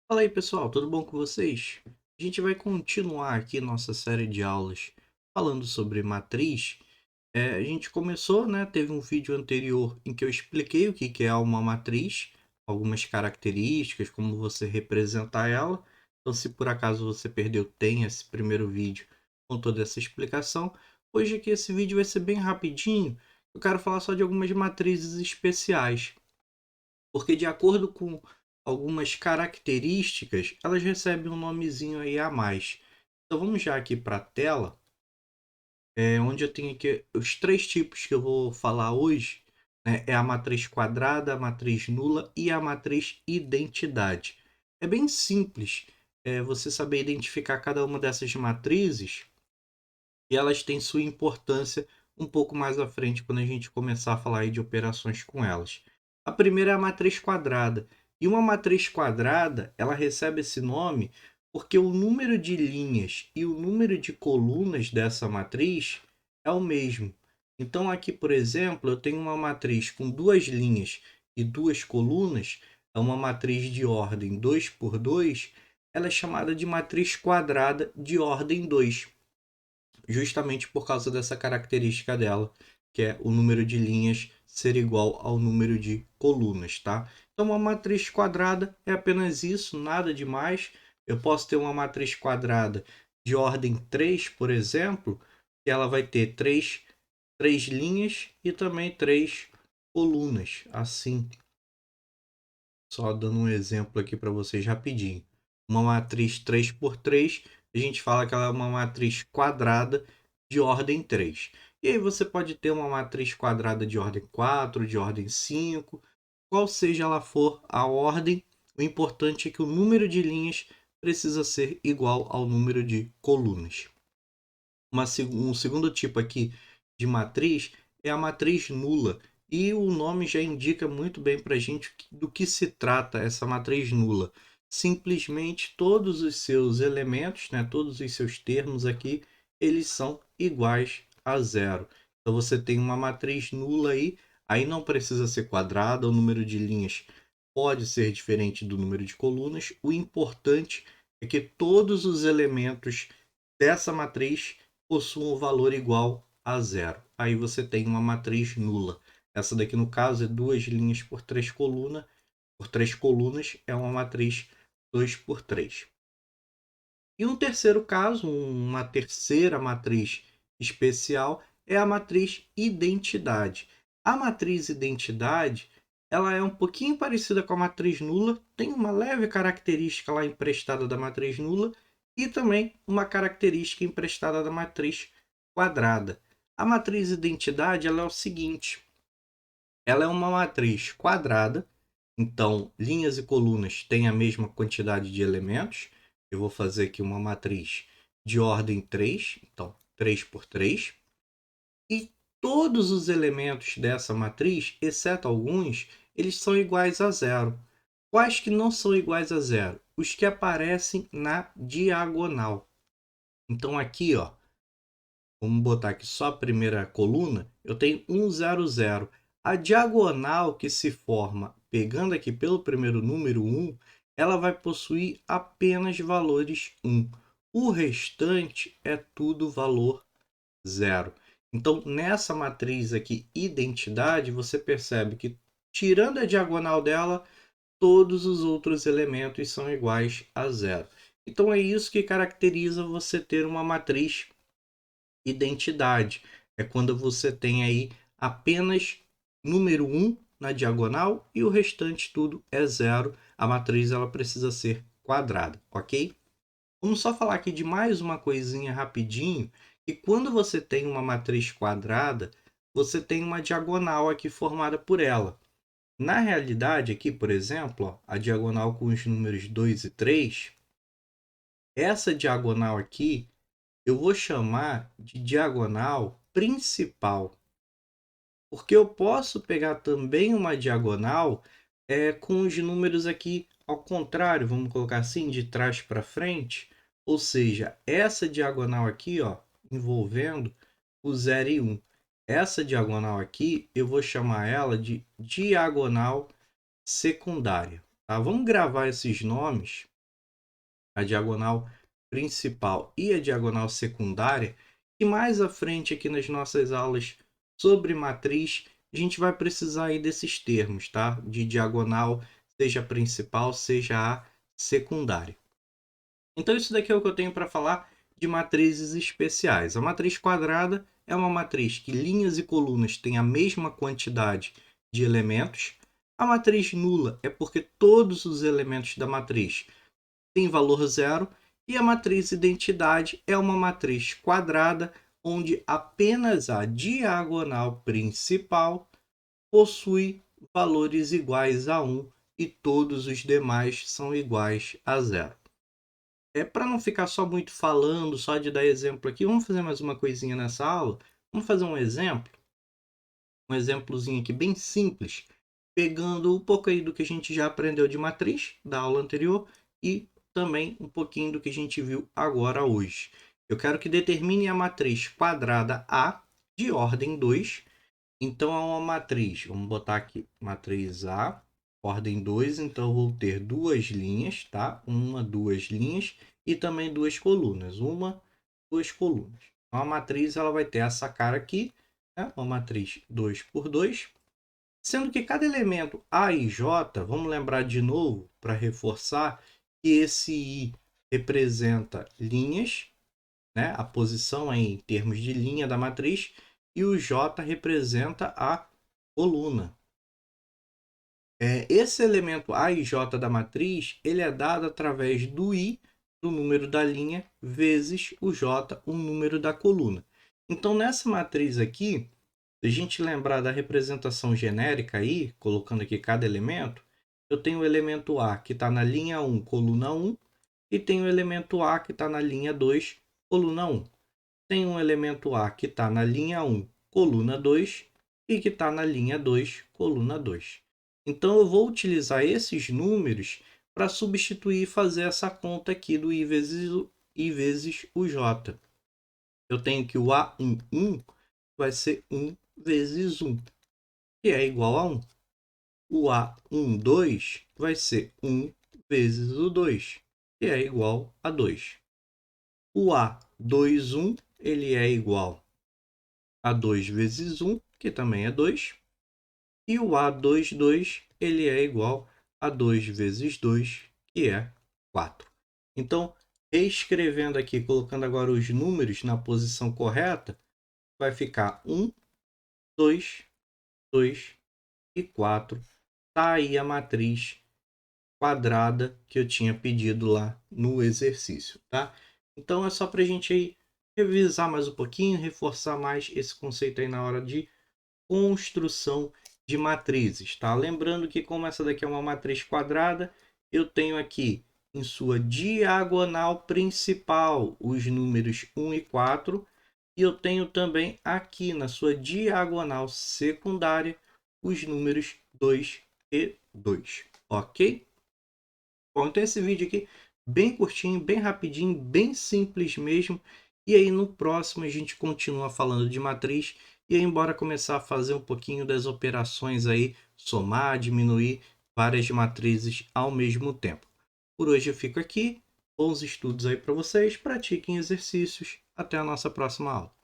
Fala aí, pessoal, tudo bom com vocês? A gente vai continuar aqui nossa série de aulas falando sobre matriz. A gente começou, né? Teve um vídeo anterior em que eu expliquei o que é uma matriz, algumas características, como você representar ela. Então, se por acaso você perdeu, tem esse primeiro vídeo com toda essa explicação. Hoje aqui esse vídeo vai ser bem rapidinho. Eu quero falar só de algumas matrizes especiais, porque de acordo com algumas características, elas recebem um nomezinho aí a mais. Então vamos já aqui para a tela, onde eu tenho aqui os três tipos que eu vou falar hoje, né? É a matriz quadrada, a matriz nula e a matriz identidade. É bem simples você saber identificar cada uma dessas matrizes, e elas têm sua importância um pouco mais à frente quando a gente começar a falar aí de operações com elas. A primeira é a matriz quadrada. E uma matriz quadrada, ela recebe esse nome porque o número de linhas e o número de colunas dessa matriz é o mesmo. Então aqui, por exemplo, eu tenho uma matriz com duas linhas e duas colunas, é uma matriz de ordem 2 por 2, ela é chamada de matriz quadrada de ordem 2, justamente por causa dessa característica dela, que é o número de linhas ser igual ao número de colunas, tá? Então, uma matriz quadrada é apenas isso, nada demais. Eu posso ter uma matriz quadrada de ordem 3, por exemplo, que ela vai ter três linhas e também três colunas, assim. Só dando um exemplo aqui para vocês rapidinho. Uma matriz 3 por 3, a gente fala que ela é uma matriz quadrada de ordem 3. E aí você pode ter uma matriz quadrada de ordem 4, de ordem 5, qual seja ela for a ordem, o importante é que o número de linhas precisa ser igual ao número de colunas. Um segundo tipo aqui de matriz é a matriz nula. E o nome já indica muito bem para a gente do que se trata essa matriz nula. Simplesmente todos os seus elementos, né, todos os seus termos aqui, eles são iguais a zero. Então você tem uma matriz nula aí não precisa ser quadrada, o número de linhas pode ser diferente do número de colunas. O importante é que todos os elementos dessa matriz possuam um valor igual a zero. Aí você tem uma matriz nula. Essa daqui, no caso, é duas linhas por três colunas, é uma matriz 2 por 3. E um terceiro caso, uma terceira matriz especial, é a matriz identidade. A matriz identidade, ela é um pouquinho parecida com a matriz nula, tem uma leve característica lá emprestada da matriz nula e também uma característica emprestada da matriz quadrada. A matriz identidade, ela é o seguinte: ela é uma matriz quadrada, então linhas e colunas têm a mesma quantidade de elementos. Eu vou fazer aqui uma matriz de ordem 3, então 3 por 3. E todos os elementos dessa matriz, exceto alguns, eles são iguais a zero. Quais que não são iguais a zero? Os que aparecem na diagonal. Então aqui, ó, vamos botar aqui só a primeira coluna, eu tenho 1, 0, 0. A diagonal que se forma pegando aqui pelo primeiro número 1, ela vai possuir apenas valores 1. O restante é tudo valor 0. Então, nessa matriz aqui, identidade, você percebe que, tirando a diagonal dela, todos os outros elementos são iguais a zero. Então, é isso que caracteriza você ter uma matriz identidade. É quando você tem aí apenas número 1 na diagonal e o restante tudo é zero. A matriz ela precisa ser quadrada, ok? Vamos só falar aqui de mais uma coisinha rapidinho. E quando você tem uma matriz quadrada, você tem uma diagonal aqui formada por ela. Na realidade, aqui, por exemplo, ó, a diagonal com os números 2 e 3, essa diagonal aqui eu vou chamar de diagonal principal, porque eu posso pegar também uma diagonal com os números aqui ao contrário, vamos colocar assim, de trás para frente, ou seja, essa diagonal aqui, ó, envolvendo o 0 e 1. Essa diagonal aqui, eu vou chamar ela de diagonal secundária. Tá? Vamos gravar esses nomes a diagonal principal e a diagonal secundária, e mais à frente aqui nas nossas aulas sobre matriz, a gente vai precisar aí desses termos, tá? De diagonal, seja a principal, seja a secundária. Então isso daqui é o que eu tenho para falar de matrizes especiais. A matriz quadrada é uma matriz que linhas e colunas têm a mesma quantidade de elementos. A matriz nula é porque todos os elementos da matriz têm valor zero. E a matriz identidade é uma matriz quadrada onde apenas a diagonal principal possui valores iguais a 1 e todos os demais são iguais a zero. Para não ficar só muito falando, só de dar exemplo aqui, vamos fazer mais uma coisinha nessa aula? Vamos fazer um exemplo? Um exemplozinho aqui bem simples, pegando um pouco aí do que a gente já aprendeu de matriz da aula anterior e também um pouquinho do que a gente viu agora hoje. Eu quero que determine a matriz quadrada A de ordem 2. Então, é uma matriz, vamos botar aqui, matriz A, ordem 2, então eu vou ter duas linhas, tá? Uma, duas linhas e também duas colunas. Uma, duas colunas. Então, a matriz ela vai ter essa cara aqui, né? Uma matriz 2 por 2, sendo que cada elemento A e J, vamos lembrar de novo, para reforçar, que esse I representa linhas, né? A posição aí em termos de linha da matriz, e o J representa a coluna. Esse elemento A e J da matriz, ele é dado através do I, do número da linha, vezes o J, o número da coluna. Então, nessa matriz aqui, se a gente lembrar da representação genérica aí, colocando aqui cada elemento, eu tenho o elemento A que está na linha 1, coluna 1, e tenho o elemento A que está na linha 2, coluna 1. Tem um elemento A que está na linha 1, coluna 2, e que está na linha 2, coluna 2. Então, eu vou utilizar esses números para substituir e fazer essa conta aqui do I vezes o J. Eu tenho que o A11 vai ser 1 vezes 1, que é igual a 1. O A12 vai ser 1 vezes o 2, que é igual a 2. O A21 ele é igual a 2 vezes 1, que também é 2. E o A22 ele é igual a 2 vezes 2, que é 4. Então, reescrevendo aqui, colocando agora os números na posição correta, vai ficar 1, 2, 2 e 4. Está aí a matriz quadrada que eu tinha pedido lá no exercício, tá? Então, é só para a gente aí revisar mais um pouquinho, reforçar mais esse conceito aí na hora de construção de matrizes, tá? Lembrando que como essa daqui é uma matriz quadrada, eu tenho aqui em sua diagonal principal os números 1 e 4, e eu tenho também aqui na sua diagonal secundária os números 2 e 2, ok? Bom, então esse vídeo aqui bem curtinho, bem rapidinho, bem simples mesmo. E aí no próximo a gente continua falando de matriz e aí embora começar a fazer um pouquinho das operações aí, somar, diminuir várias matrizes ao mesmo tempo. Por hoje eu fico aqui. Bons estudos aí para vocês, pratiquem exercícios. Até a nossa próxima aula.